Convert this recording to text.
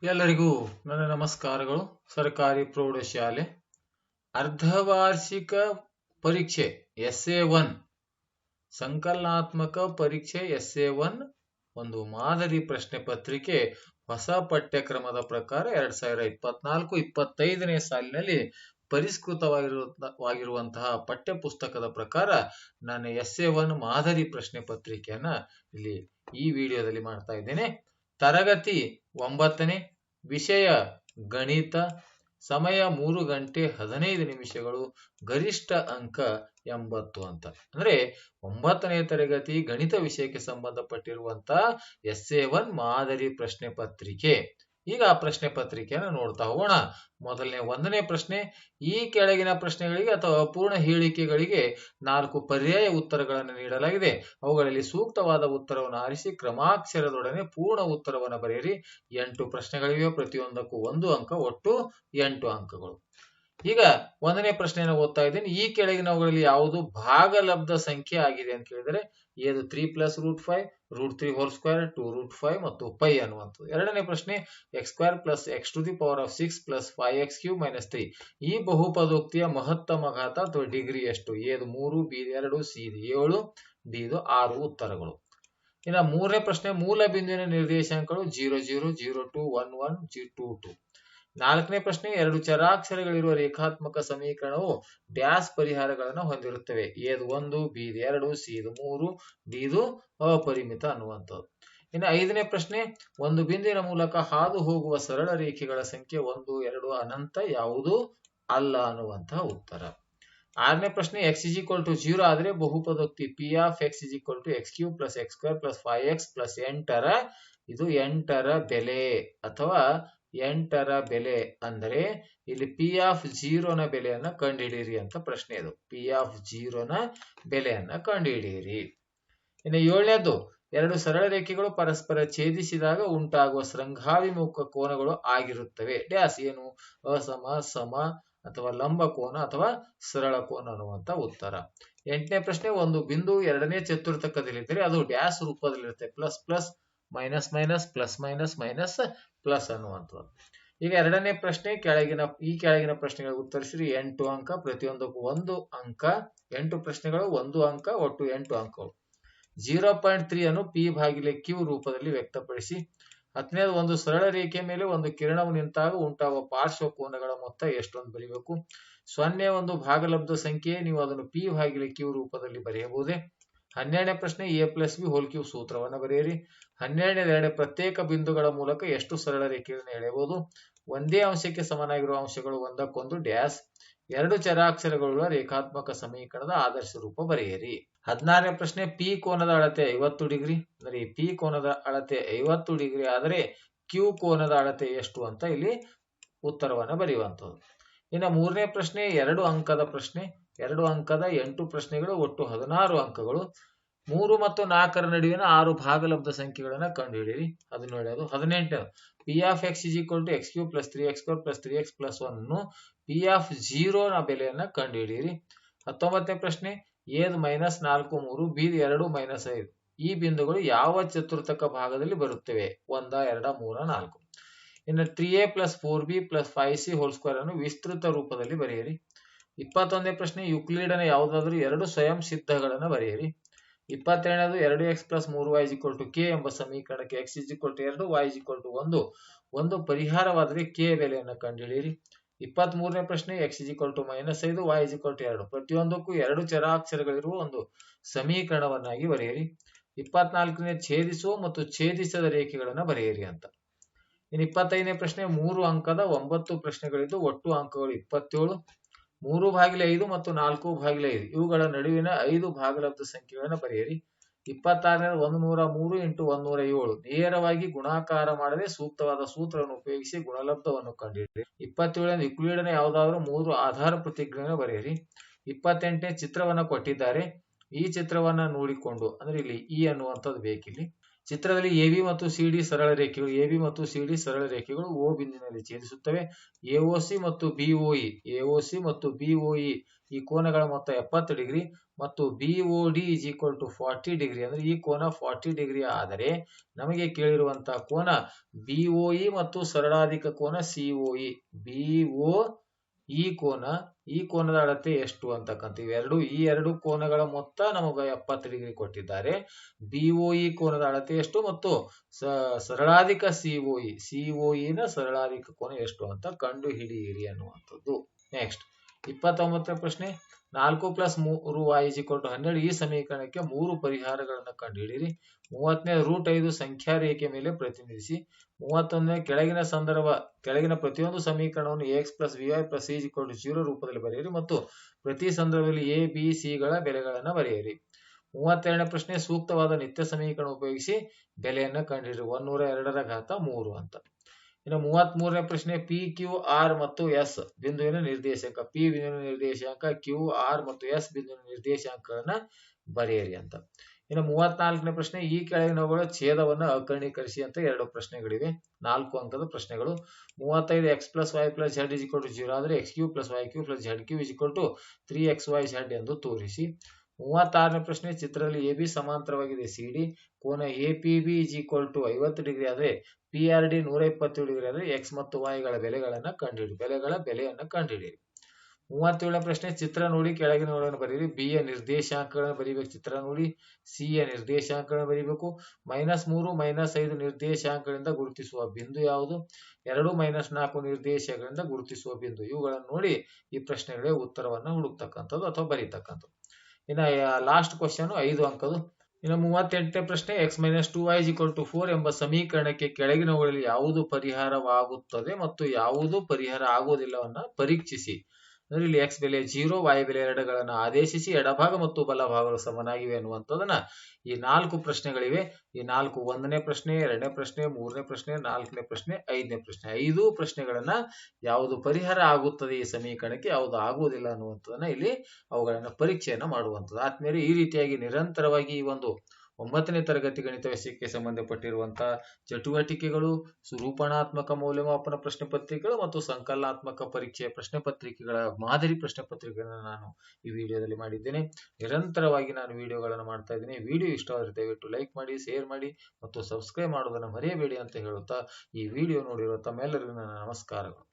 ಎಲ್ಲರಿಗೂ ನನ್ನ ನಮಸ್ಕಾರಗಳು. ಸರ್ಕಾರಿ ಪ್ರೌಢಶಾಲೆ ಅರ್ಧವಾರ್ಷಿಕ ಪರೀಕ್ಷೆ SA1 ಸಂಕಲನಾತ್ಮಕ ಪರೀಕ್ಷೆ SA1 ಒಂದು ಮಾದರಿ ಪ್ರಶ್ನೆ ಪತ್ರಿಕೆ ಹೊಸ ಪಠ್ಯಕ್ರಮದ ಪ್ರಕಾರ 2024-25ನೇ ಸಾಲಿನಲ್ಲಿ ಪರಿಷ್ಕೃತವಾಗಿರುವಂತಹ ಪಠ್ಯ ಪುಸ್ತಕದ ಪ್ರಕಾರ ನಾನು SA1 ಮಾದರಿ ಪ್ರಶ್ನೆ ಪತ್ರಿಕೆಯನ್ನ ಇಲ್ಲಿ ಈ ವಿಡಿಯೋದಲ್ಲಿ ಮಾಡ್ತಾ ಇದ್ದೇನೆ. ತರಗತಿ 9ನೇ, ವಿಷಯ ಗಣಿತ, ಸಮಯ 3 ಗಂಟೆ 15 ನಿಮಿಷಗಳು, ಗರಿಷ್ಠ ಅಂಕ 80 ಅಂತ. ಅಂದ್ರೆ 9ನೇ ತರಗತಿ ಗಣಿತ ವಿಷಯಕ್ಕೆ ಸಂಬಂಧಪಟ್ಟಿರುವಂತಹ SA1 ಮಾದರಿ ಪ್ರಶ್ನೆ ಪತ್ರಿಕೆ. ಈಗ ಆ ಪ್ರಶ್ನೆ ಪತ್ರಿಕೆಯನ್ನು ನೋಡ್ತಾ ಹೋಗೋಣ. ಮೊದಲನೇ 1ನೇ ಪ್ರಶ್ನೆ, ಈ ಕೆಳಗಿನ ಪ್ರಶ್ನೆಗಳಿಗೆ ಅಥವಾ ಅಪೂರ್ಣ ಹೇಳಿಕೆಗಳಿಗೆ 4 ಪರ್ಯಾಯ ಉತ್ತರಗಳನ್ನು ನೀಡಲಾಗಿದೆ. ಅವುಗಳಲ್ಲಿ ಸೂಕ್ತವಾದ ಉತ್ತರವನ್ನು ಆರಿಸಿ ಕ್ರಮಾಕ್ಷರದೊಡನೆ ಪೂರ್ಣ ಉತ್ತರವನ್ನು ಬರೆಯಿರಿ. 8 ಪ್ರಶ್ನೆಗಳಿವೆ, ಪ್ರತಿಯೊಂದಕ್ಕೂ 1 ಅಂಕ, ಒಟ್ಟು 8 ಅಂಕಗಳು. ಈಗ 1ನೇ ಪ್ರಶ್ನೆಯನ್ನು ಓದ್ತಾ ಇದ್ದೀನಿ. ಈ ಕೆಳಗಿನವುಗಳಲ್ಲಿ ಯಾವುದು ಭಾಗಲಬ್ಧ ಸಂಖ್ಯೆ ಆಗಿದೆ ಅಂತ ಕೇಳಿದರೆ ಇದು 3 + √5, √3 ಹೋಲ್ ಸ್ಕ್ವೇರ್, 2√5 ಮತ್ತು π ಅನ್ನುವಂಥದ್ದು. 2ನೇ ಪ್ರಶ್ನೆ, x² + x⁶ + 5x³ - 3 ಈ ಬಹುಪದೋಕ್ತಿಯ ಮಹತ್ತಮ ಘಾತ ಅಥವಾ ಡಿಗ್ರಿ ಎಷ್ಟು? ಇದು 3, b 2, c 7, d 6 ಉತ್ತರಗಳು. ಇನ್ನು 3ನೇ ಪ್ರಶ್ನೆ, ಮೂಲ ಬಿಂದುವಿನ ನಿರ್ದೇಶಾಂಕಗಳು 0 0 0 2 1 1 2 2. 4ನೇ ಪ್ರಶ್ನೆ, 2 ಚರಾಕ್ಷರಗಳಿರುವ ರೇಖಾತ್ಮಕ ಸಮೀಕರಣವು ಡ್ಯಾಶ್ ಪರಿಹಾರಗಳನ್ನು ಹೊಂದಿರುತ್ತವೆ. ಇದು 1, b 2, c 3, d ಅಪರಿಮಿತ ಅನ್ನುವಂಥದ್ದು. ಇನ್ನು 5ನೇ ಪ್ರಶ್ನೆ, ಒಂದು ಬಿಂದುವಿನ ಮೂಲಕ ಹಾದು ಹೋಗುವ ಸರಳ ರೇಖೆಗಳ ಸಂಖ್ಯೆ 1 2 ಅನಂತ ಯಾವುದು ಅಲ್ಲ ಅನ್ನುವಂತಹ ಉತ್ತರ. 6ನೇ ಪ್ರಶ್ನೆ, x = 0 ಆದರೆ ಬಹುಪದೋಕ್ತಿ p of x = x³ + x² + 5x + 8ರ ಇದು 8ರ ಬೆಲೆ ಅಥವಾ 8ರ ಬೆಲೆ ಅಂದರೆ ಇಲ್ಲಿ p of 0 ನ ಬೆಲೆಯನ್ನ ಕಂಡುಹಿಡಿಯಿರಿ ಅಂತ ಪ್ರಶ್ನೆ. ಇದು p of 0 ನ ಬೆಲೆಯನ್ನ ಕಂಡುಹಿಡಿಯಿರಿ. ಇನ್ನು 7ನೇದು, 2 ಸರಳ ರೇಖೆಗಳು ಪರಸ್ಪರ ಛೇದಿಸಿದಾಗ ಉಂಟಾಗುವ ಶೃಂಗಾಭಿಮುಖ ಕೋನಗಳು ಆಗಿರುತ್ತವೆ. ಡ್ಯಾಶ್ ಏನು? ಅಸಮ, ಸಮ ಅಥವಾ ಲಂಬ ಕೋನ ಅಥವಾ ಸರಳ ಕೋನ ಅನ್ನುವಂತ ಉತ್ತರ. 8ನೇ ಪ್ರಶ್ನೆ, ಒಂದು ಬಿಂದು 2ನೇ ಚತುರ್ಥಕದಲ್ಲಿದ್ದರೆ ಅದು ಡ್ಯಾಶ್ ರೂಪದಲ್ಲಿರುತ್ತೆ. Plus plus, minus minus, plus minus, minus plus ಅನ್ನುವಂಥದ್ದು. ಈಗ 2ನೇ ಪ್ರಶ್ನೆ, ಈ ಕೆಳಗಿನ ಪ್ರಶ್ನೆಗಳಿಗೆ ಉತ್ತರಿಸಿರಿ. 8 ಅಂಕ, ಪ್ರತಿಯೊಂದಕ್ಕೂ 1 ಅಂಕ. 8 ಪ್ರಶ್ನೆಗಳು 1 ಅಂಕ, ಒಟ್ಟು 8 ಅಂಕಗಳು. 0.3 ಅನ್ನು p/q ರೂಪದಲ್ಲಿ ವ್ಯಕ್ತಪಡಿಸಿ. 10ನೇದು, ಒಂದು ಸರಳ ರೇಖೆ ಮೇಲೆ ಒಂದು ಕಿರಣವು ನಿಂತಾಗ ಉಂಟಾಗುವ ಪಾರ್ಶ್ವ ಕೋನಗಳ ಮೊತ್ತ ಎಷ್ಟು ಅಂತ ಬರೀಬೇಕು. 0 ಒಂದು ಭಾಗಲಬ್ಧ ಸಂಖ್ಯೆ, ನೀವು ಅದನ್ನು p/q ರೂಪದಲ್ಲಿ ಬರೆಯಬಹುದೇ? 12ನೇ ಪ್ರಶ್ನೆ, a+b² ಸೂತ್ರವನ್ನು ಬರೆಯಿರಿ. 12ನೇ ಪ್ರತ್ಯೇಕ ಬಿಂದುಗಳ ಮೂಲಕ ಎಷ್ಟು ಸರಳ ರೇಖೆಗಳನ್ನು ಎಳೆಯಬಹುದು? ಒಂದೇ ಅಂಶಕ್ಕೆ ಸಮನಾಗಿರುವ ಅಂಶಗಳು ಒಂದಕ್ಕೊಂದು ಡ್ಯಾಶ್. 2 ಚರಾಕ್ಷರಗಳುಳ್ಳ ರೇಖಾತ್ಮಕ ಸಮೀಕರಣದ ಆದರ್ಶ ರೂಪ ಬರೆಯಿರಿ. 16ನೇ ಪ್ರಶ್ನೆ, ಪಿ ಕೋನದ ಅಳತೆ 50 ಡಿಗ್ರಿ ಅಂದರೆ ಪಿ ಕೋನದ ಅಳತೆ 50 ಡಿಗ್ರಿ ಆದರೆ ಕ್ಯೂ ಕೋನದ ಅಳತೆ ಎಷ್ಟು ಅಂತ ಇಲ್ಲಿ ಉತ್ತರವನ್ನು ಬರೆಯುವಂಥದ್ದು. ಇನ್ನು 3ನೇ ಪ್ರಶ್ನೆ 2 ಅಂಕದ ಪ್ರಶ್ನೆ, 2 ಅಂಕದ 8 ಪ್ರಶ್ನೆಗಳು, ಒಟ್ಟು 16 ಅಂಕಗಳು. 3 ಮತ್ತು 4ರ ನಡುವಿನ 6 ಭಾಗಲಬ್ಧ ಸಂಖ್ಯೆಗಳನ್ನು ಕಂಡುಹಿಡಿಯಿರಿ. ಅದನ್ನು ಹೇಳೋದು. 18 p of x = x³ + 3x² + 3x + 1 p of 0 ನ ಬೆಲೆಯನ್ನ ಕಂಡುಹಿಡಿಯಿರಿ. 19ನೇ ಪ್ರಶ್ನೆ, a -4 3, b 2 -5 ಈ ಬಿಂದುಗಳು ಯಾವ ಚತುರ್ಥಕ ಭಾಗದಲ್ಲಿ ಬರುತ್ತವೆ? 1 2 3 4. ಇನ್ನು 3a + 4b + 5c² ಅನ್ನು ವಿಸ್ತೃತ ರೂಪದಲ್ಲಿ ಬರೆಯಿರಿ. 21ನೇ ಪ್ರಶ್ನೆ, ಯುಕ್ಲಿಡನ ಯಾವುದಾದರೂ 2 ಸ್ವಯಂ ಸಿದ್ಧಗಳನ್ನು ಬರೆಯಿರಿ. 22ನೇದು, 2x + 3y = k ಎಂಬ ಸಮೀಕರಣಕ್ಕೆ x = 2 y = 1 ಒಂದು ಪರಿಹಾರವಾದರೆ k ಬೆಲೆಯನ್ನು ಕಂಡುಹಿಡಿಯಿರಿ. 23ನೇ ಪ್ರಶ್ನೆ, x = -5 y = 2 ಪ್ರತಿಯೊಂದಕ್ಕೂ 2 ಚರಾಕ್ಷರಗಳಿರುವ ಒಂದು ಸಮೀಕರಣವನ್ನಾಗಿ ಬರೆಯಿರಿ. 24ನೇ, ಛೇದಿಸುವ ಮತ್ತು ಛೇದಿಸದ ರೇಖೆಗಳನ್ನು ಬರೆಯಿರಿ ಅಂತ. ಇನ್ನು 25ನೇ ಪ್ರಶ್ನೆ, 3 ಅಂಕದ 9 ಪ್ರಶ್ನೆಗಳಿದ್ದು ಒಟ್ಟು ಅಂಕಗಳು 27. 3/5 ಮತ್ತು 4/5 ಇವುಗಳ ನಡುವಿನ 5 ಭಾಗಲಬ್ಧ ಸಂಖ್ಯೆಗಳನ್ನು ಬರೆಯಿರಿ. 26ನೇ, 103 × 107 ನೇರವಾಗಿ ಗುಣಾಕಾರ ಮಾಡದೆ ಸೂಕ್ತವಾದ ಸೂತ್ರವನ್ನು ಉಪಯೋಗಿಸಿ ಗುಣಲಬ್ಧವನ್ನು ಕಂಡುಹಿಡಿಯಿರಿ. 27ನೇ, ಯುಕ್ಲಿಡನ ಯಾವುದಾದರೂ 3 ಆಧಾರ ಪ್ರತಿಜ್ಞೆಗಳನ್ನು ಬರೆಯಿರಿ. 28ನೇ, ಚಿತ್ರವನ್ನು ಕೊಟ್ಟಿದ್ದಾರೆ. ಈ ಚಿತ್ರವನ್ನ ನೋಡಿಕೊಂಡು ಅಂದ್ರೆ ಇಲ್ಲಿ ಇ ಅನ್ನುವಂಥದ್ದು ಬೇಕಿಲ್ಲಿ. ಚಿತ್ರದಲ್ಲಿ AB ಮತ್ತು CD ಸರಳ ರೇಖೆಗಳು, AB ಮತ್ತು CD ಸರಳ ರೇಖೆಗಳು O ಬಿಂದುವಿನಲ್ಲಿ ಛೇದಿಸುತ್ತವೆ. AOC ಮತ್ತು BOE ಈ ಕೋನಗಳ ಮೊತ್ತ 70 ಡಿಗ್ರಿ ಮತ್ತು BOD is equal to 40 degree ಅಂದ್ರೆ ಈ ಕೋನ 40 ಡಿಗ್ರಿ ಆದರೆ ನಮಗೆ ಕೇಳಿರುವಂತಹ ಕೋನ BOE ಮತ್ತು ಸರಳಾಧಿಕ ಕೋನ COE. ಈ ಕೋನದ ಅಳತೆ ಎಷ್ಟು ಅಂತಕ್ಕಂಥ ಈ ಎರಡು ಕೋನಗಳ ಮೊತ್ತ ನಮಗೆ 70 ಡಿಗ್ರಿ ಕೊಟ್ಟಿದ್ದಾರೆ. BOE ಕೋನದ ಅಳತೆ ಎಷ್ಟು ಮತ್ತು ಸರಳಾಧಿಕ COE ನ ಸರಳಾಧಿಕ ಕೋನ ಎಷ್ಟು ಅಂತ ಕಂಡು ಹಿಡಿಯಿರಿ ಅನ್ನುವಂಥದ್ದು. ನೆಕ್ಸ್ಟ್ 29ನೇ ಪ್ರಶ್ನೆ 4 + 3y = 12 ಈ ಸಮೀಕರಣಕ್ಕೆ 3 ಪರಿಹಾರಗಳನ್ನು ಕಂಡುಹಿಡಿಯಿರಿ. 30ನೇ √5 ಸಂಖ್ಯಾ ರೇಖೆ ಮೇಲೆ ಪ್ರತಿನಿಧಿಸಿ. 31ನೇ ಕೆಳಗಿನ ಪ್ರತಿಯೊಂದು ಸಮೀಕರಣವನ್ನು ax + by + c = 0 ರೂಪದಲ್ಲಿ ಬರೆಯಿರಿ ಮತ್ತು ಪ್ರತಿ ಸಂದರ್ಭದಲ್ಲಿ a b c ಗಳ ಬೆಲೆಗಳನ್ನು ಬರೆಯಿರಿ. 32ನೇ ಪ್ರಶ್ನೆ ಸೂಕ್ತವಾದ ನಿತ್ಯ ಸಮೀಕರಣ ಉಪಯೋಗಿಸಿ ಬೆಲೆಯನ್ನು ಕಂಡುಹಿಡಿಯಿರಿ. 102 ಅಂತ. ಇನ್ನು 33ನೇ ಪ್ರಶ್ನೆ P Q R ಮತ್ತು S ಬಿಂದುವಿನ ನಿರ್ದೇಶಾಂಕ. P ಬಿಂದುವಿನ ನಿರ್ದೇಶಾಂಕ, Q R ಮತ್ತು S ಬಿಂದುವಿನ ನಿರ್ದೇಶಾಂಕಗಳನ್ನ ಬರೆಯಿರಿ ಅಂತ. ಇನ್ನು 34ನೇ ಪ್ರಶ್ನೆ ಈ ಕೆಳಗಿನವುಗಳ ಛೇದವನ್ನು ಅಕರ್ಣೀಕರಿಸಿ ಅಂತ 2 ಪ್ರಶ್ನೆಗಳಿವೆ. 4 ಅಂಕದ ಪ್ರಶ್ನೆಗಳು. 35 x + y + z = 0 ಆದರೆ x³ + y³ + z³ 3xyz ಎಂದು ತೋರಿಸಿ. 36ನೇ ಪ್ರಶ್ನೆ ಚಿತ್ರದಲ್ಲಿ AB ಸಮಾಂತರವಾಗಿದೆ CD ಕೋನ APB = 50 ಡಿಗ್ರಿ ಆದರೆ PRD 127 ಡಿಗ್ರಿ ಆದರೆ x ಮತ್ತು y ಗಳ ಬೆಲೆಗಳನ್ನು ಕಂಡುಹಿಡಿಯಿರಿ. 37ನೇ ಪ್ರಶ್ನೆ ಚಿತ್ರ ನೋಡಿ ಕೆಳಗಿನವುಗಳನ್ನು ಬರೆಯಿರಿ. B ಯ ನಿರ್ದೇಶಾಂಕಗಳನ್ನು ಬರೀಬೇಕು ಚಿತ್ರ ನೋಡಿ. C ಯ ನಿರ್ದೇಶಾಂಕಗಳನ್ನು ಬರೀಬೇಕು. -3 -5 ನಿರ್ದೇಶಾಂಕಗಳಿಂದ ಗುರುತಿಸುವ ಬಿಂದು ಯಾವುದು? 2 -4 ನಿರ್ದೇಶಾಂಕಗಳಿಂದ ಗುರುತಿಸುವ ಬಿಂದು. ಇವುಗಳನ್ನು ನೋಡಿ ಈ ಪ್ರಶ್ನೆಗಳಿಗೆ ಉತ್ತರವನ್ನು ಹುಡುಕ್ತಕ್ಕಂಥದ್ದು ಅಥವಾ ಬರೀತಕ್ಕಂಥದ್ದು. ಇನ್ನು ಲಾಸ್ಟ್ ಕ್ವಶನ್ 5 ಅಂಕದು. ಇನ್ನು 38ನೇ ಪ್ರಶ್ನೆ x - 2y = 4 ಎಂಬ ಸಮೀಕರಣಕ್ಕೆ ಕೆಳಗಿನವುಗಳಲ್ಲಿ ಯಾವುದು ಪರಿಹಾರವಾಗುತ್ತದೆ ಮತ್ತು ಯಾವುದು ಪರಿಹಾರ ಆಗುವುದಿಲ್ಲವನ್ನ ಪರೀಕ್ಷಿಸಿ. ಅಂದ್ರೆ ಇಲ್ಲಿ x ಬೆಲೆ 0 y ಬೆಲೆ 2ಗಳನ್ನು ಆದೇಶಿಸಿ ಎಡಭಾಗ ಮತ್ತು ಬಲಭಾಗಗಳು ಸಮನಾಗಿವೆ ಅನ್ನುವಂಥದ್ದನ್ನ ಈ 4 ಪ್ರಶ್ನೆಗಳಿವೆ. ಈ 4 1ನೇ ಪ್ರಶ್ನೆ 2ನೇ ಪ್ರಶ್ನೆ 3ನೇ ಪ್ರಶ್ನೆ 4ನೇ ಪ್ರಶ್ನೆ 5ನೇ ಪ್ರಶ್ನೆ 5 ಪ್ರಶ್ನೆಗಳನ್ನ ಯಾವುದು ಪರಿಹಾರ ಆಗುತ್ತದೆ ಈ ಸಮೀಕರಣಕ್ಕೆ ಯಾವುದು ಆಗುವುದಿಲ್ಲ ಅನ್ನುವಂಥದ್ದನ್ನ ಇಲ್ಲಿ ಅವುಗಳನ್ನ ಪರೀಕ್ಷೆಯನ್ನ ಮಾಡುವಂಥದ್ದು. ಆದ್ಮೇಲೆ ಈ ರೀತಿಯಾಗಿ ನಿರಂತರವಾಗಿ ಈ ಒಂದು 9ನೇ ತರಗತಿ ಗಣಿತ ವಿಷಯಕ್ಕೆ ಸಂಬಂಧಪಟ್ಟಿರುವಂತಹ ಚಟುವಟಿಕೆಗಳು, ಸ್ವರೂಪಣಾತ್ಮಕ ಮೌಲ್ಯಮಾಪನ ಪ್ರಶ್ನೆ ಪತ್ರಿಕೆಗಳು ಮತ್ತು ಸಂಕಲನಾತ್ಮಕ ಪರೀಕ್ಷೆಯ ಪ್ರಶ್ನೆ ಪತ್ರಿಕೆಗಳ ಮಾದರಿ ಪ್ರಶ್ನೆ ಪತ್ರಿಕೆಗಳನ್ನು ನಾನು ಈ ವಿಡಿಯೋದಲ್ಲಿ ಮಾಡಿದ್ದೇನೆ. ನಿರಂತರವಾಗಿ ನಾನು ವಿಡಿಯೋಗಳನ್ನು ಮಾಡ್ತಾ ಇದ್ದೀನಿ. ವಿಡಿಯೋ ಇಷ್ಟವಾದರೆ ದಯವಿಟ್ಟು ಲೈಕ್ ಮಾಡಿ, ಶೇರ್ ಮಾಡಿ ಮತ್ತು ಸಬ್ಸ್ಕ್ರೈಬ್ ಮಾಡೋದನ್ನು ಮರೆಯಬೇಡಿ ಅಂತ ಹೇಳುತ್ತಾ ಈ ವಿಡಿಯೋ ನೋಡಿರುವ ತಮ್ಮೆಲ್ಲರಿಗೂ ನನ್ನ ನಮಸ್ಕಾರಗಳು.